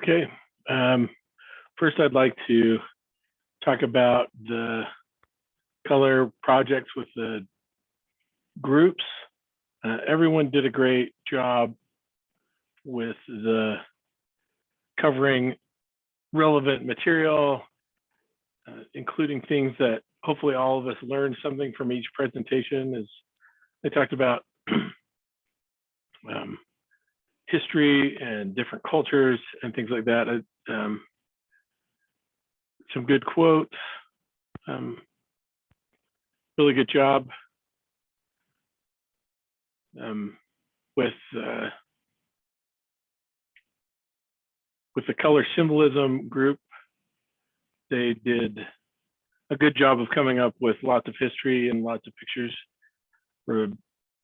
Okay. First, I'd like to talk about the color projects with the groups. Everyone did a great job with the covering relevant material, including things that hopefully all of us learned something from each presentation. As they talked about history and different cultures and things like that. Some good quotes. Really good job with the color symbolism group. They did a good job of coming up with lots of history and lots of pictures.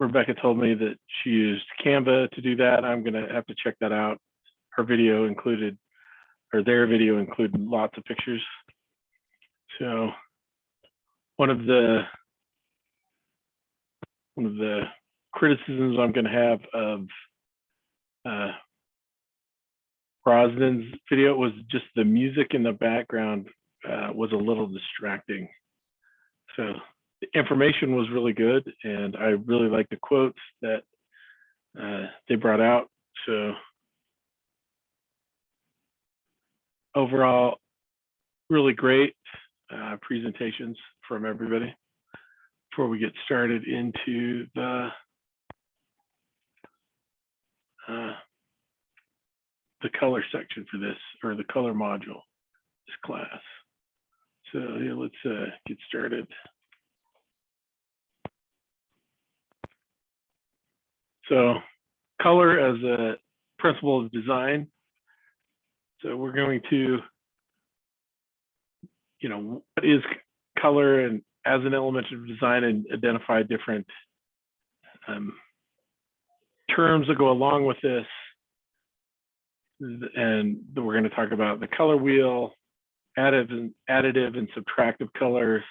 Rebecca told me that she used Canva to do that. I'm going to have to check that out. Her video included, or their video included lots of pictures. So one of the criticisms I'm going to have of Brosnan's video was just the music in the background was a little distracting. So the information was really good, and I really like the quotes that they brought out. So overall, really great presentations from everybody. Before we get started into the color section for this, or the color module, this class. So yeah, let's get started. So color as a principle of design. So we're going to, what is color and as an element of design, and identify different terms that go along with this. And we're going to talk about the color wheel, additive and subtractive colors,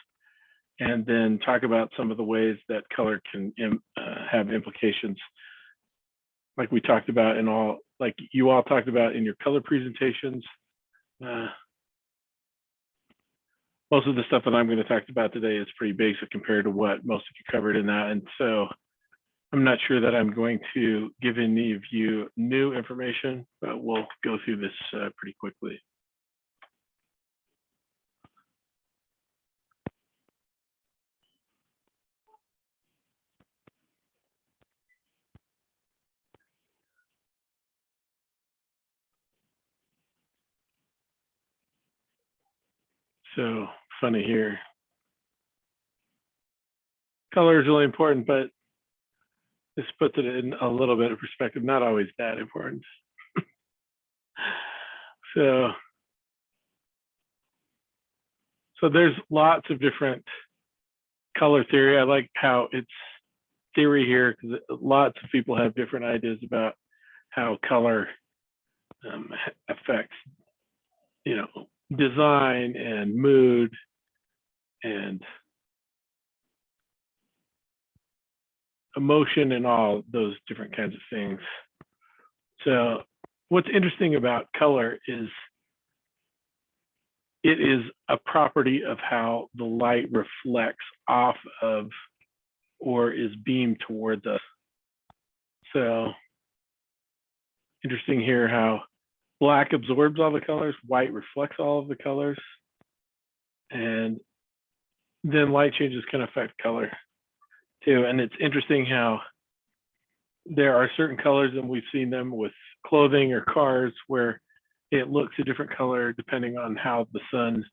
and then talk about some of the ways that color can have implications, like we talked about like you all talked about in your color presentations. Most of the stuff that I'm going to talk about today is pretty basic compared to what most of you covered in that. And so I'm not sure that I'm going to give any of you new information, but we'll go through this pretty quickly. So funny here. Color is really important, but this puts it in a little bit of perspective, not always that important. So there's lots of different color theory. I like how it's theory here, because lots of people have different ideas about how color affects, design and mood and emotion and all those different kinds of things. So what's interesting about color is it is a property of how the light reflects off of or is beamed towards us. So interesting here how black absorbs all the colors, white reflects all of the colors, and then light changes can affect color too. And it's interesting how there are certain colors, and we've seen them with clothing or cars, where it looks a different color depending on how the sun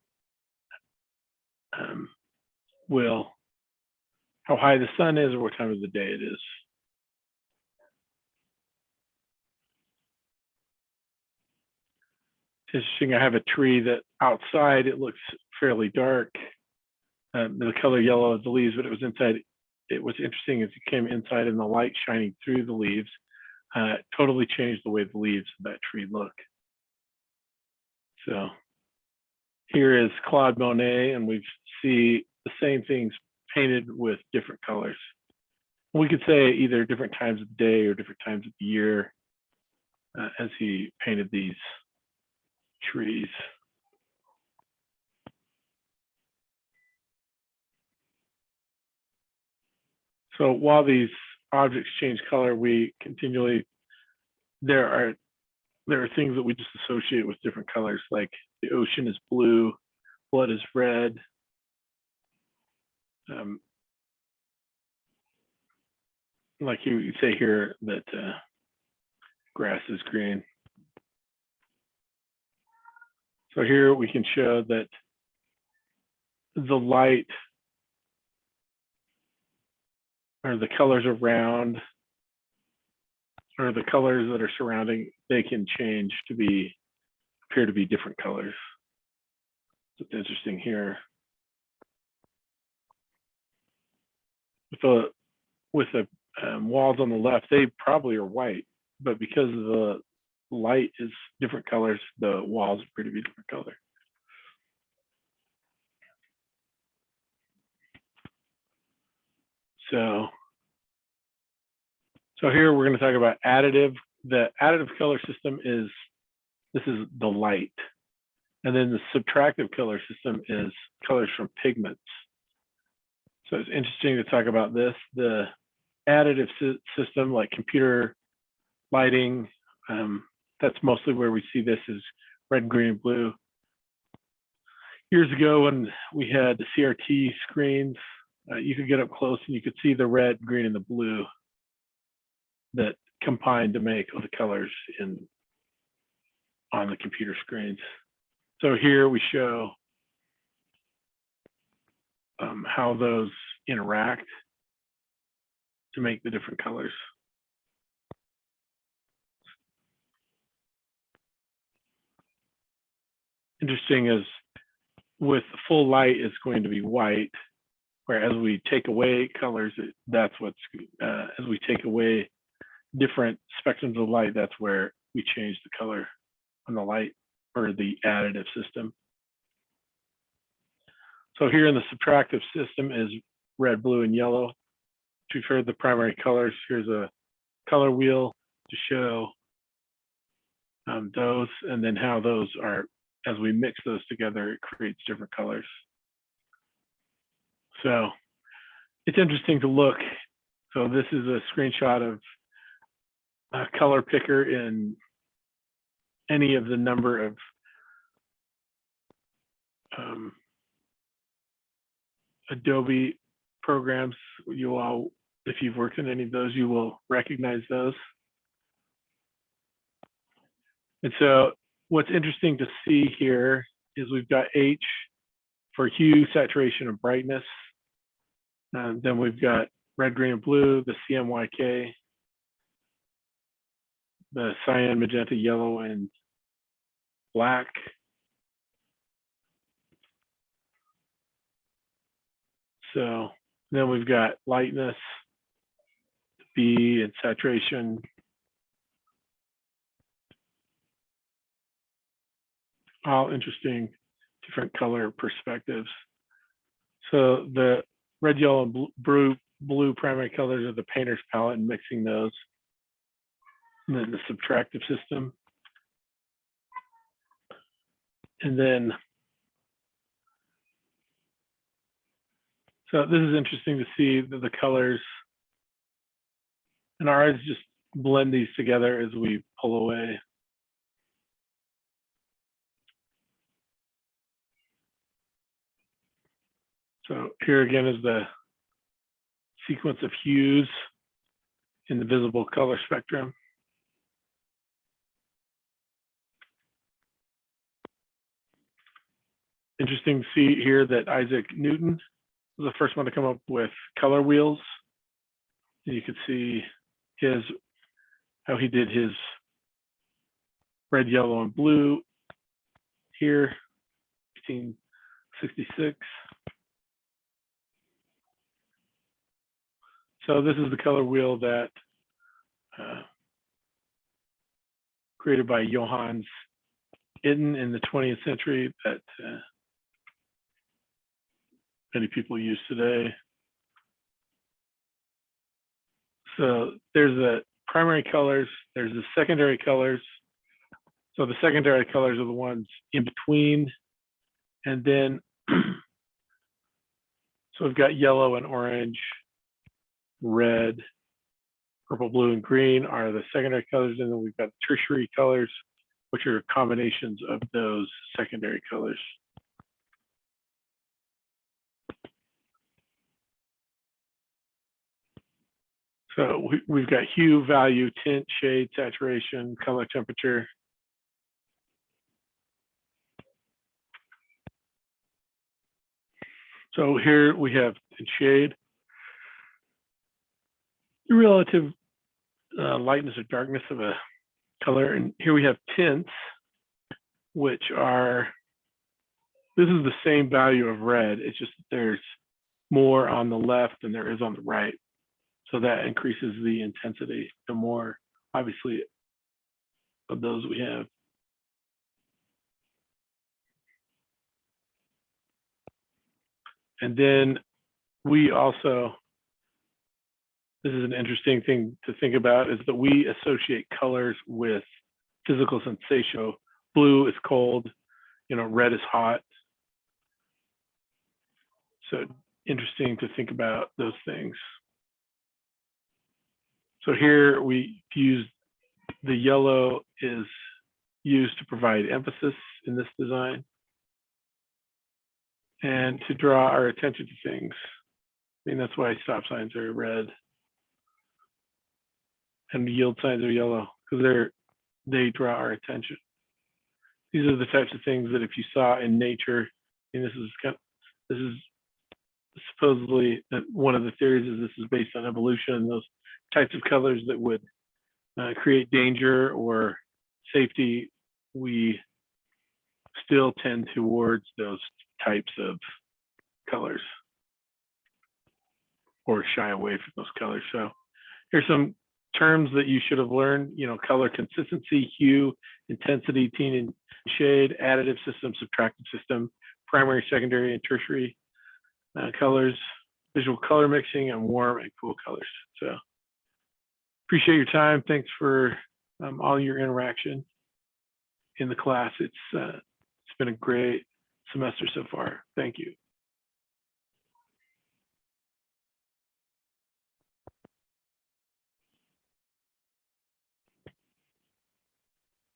how high the sun is or what time of the day it is. It's interesting, I have a tree that outside it looks fairly dark, the color yellow of the leaves, but it was inside. It was interesting as you came inside and the light shining through the leaves totally changed the way the leaves of that tree look. So here is Claude Monet, and we see the same things painted with different colors. We could say either different times of the day or different times of the year as he painted these. trees. So while these objects change color, we continually, there are things that we just associate with different colors, like the ocean is blue, blood is red. Like you say here that grass is green. So here we can show that the light or the colors around or the colors that are surrounding, they can change to appear to be different colors. So it's interesting here. With the walls on the left, they probably are white, but because the light is different colors, the walls appear to be different color. So here we're going to talk about additive. The additive color system this is the light. And then the subtractive color system is colors from pigments. So it's interesting to talk about this. The additive system, like computer lighting, that's mostly where we see this is red, green, and blue. Years ago when we had the CRT screens, you could get up close and you could see the red, green, and the blue that combined to make all the colors on the computer screens. So here we show how those interact to make the different colors. Interesting is with full light, it's going to be white, whereas we take away colors, that's what's, as we take away different spectrums of light, that's where we change the color on the light or the additive system. So here in the subtractive system is red, blue, and yellow. We've heard the primary colors. Here's a color wheel to show those, and then how those are, as we mix those together, it creates different colors. So it's interesting to look. So this is a screenshot of a color picker in any of the number of Adobe programs. You all, if you've worked in any of those, you will recognize those. And so what's interesting to see here is we've got H for hue, saturation, and brightness. Then we've got red, green, and blue, the CMYK, the cyan, magenta, yellow, and black. So then we've got lightness, B, and saturation. All interesting, different color perspectives. So the red, yellow, and blue primary colors are the painter's palette and mixing those. And then the subtractive system. And then, so this is interesting to see that the colors, and our eyes just blend these together as we pull away. So here again is the sequence of hues in the visible color spectrum. Interesting to see here that Isaac Newton was the first one to come up with color wheels. And you can see how he did his red, yellow, and blue here, 1866. So this is the color wheel that created by Johannes Itten in the 20th century that many people use today. So there's the primary colors, there's the secondary colors, So the secondary colors are the ones in between. And then, so we've got yellow and orange, red, purple, blue, and green are the secondary colors. And then we've got tertiary colors, which are combinations of those secondary colors. So we've got hue, value, tint, shade, saturation, color, temperature. So here we have in shade, the relative lightness or darkness of a color. And here we have tints, which are, this is the same value of red. It's just that there's more on the left than there is on the right. So that increases the intensity. The more, obviously, of those we have. And then we also, this is an interesting thing to think about, is that we associate colors with physical sensation. Blue is cold, red is hot. So interesting to think about those things. So here we use the yellow is used to provide emphasis in this design and to draw our attention to things. I mean, that's why stop signs are red and yield signs are yellow, because they draw our attention. These are the types of things that if you saw in nature, and this is supposedly one of the theories is this is based on evolution, and those types of colors that would create danger or safety, we still tend towards those types of colors or shy away from those colors. So here's some terms that you should have learned, color consistency, hue, intensity, tint and shade, additive system, subtractive system, primary, secondary, and tertiary colors, visual color mixing, and warm and cool colors. So appreciate your time. Thanks for all your interaction in the class. It's been a great semester so far. Thank you.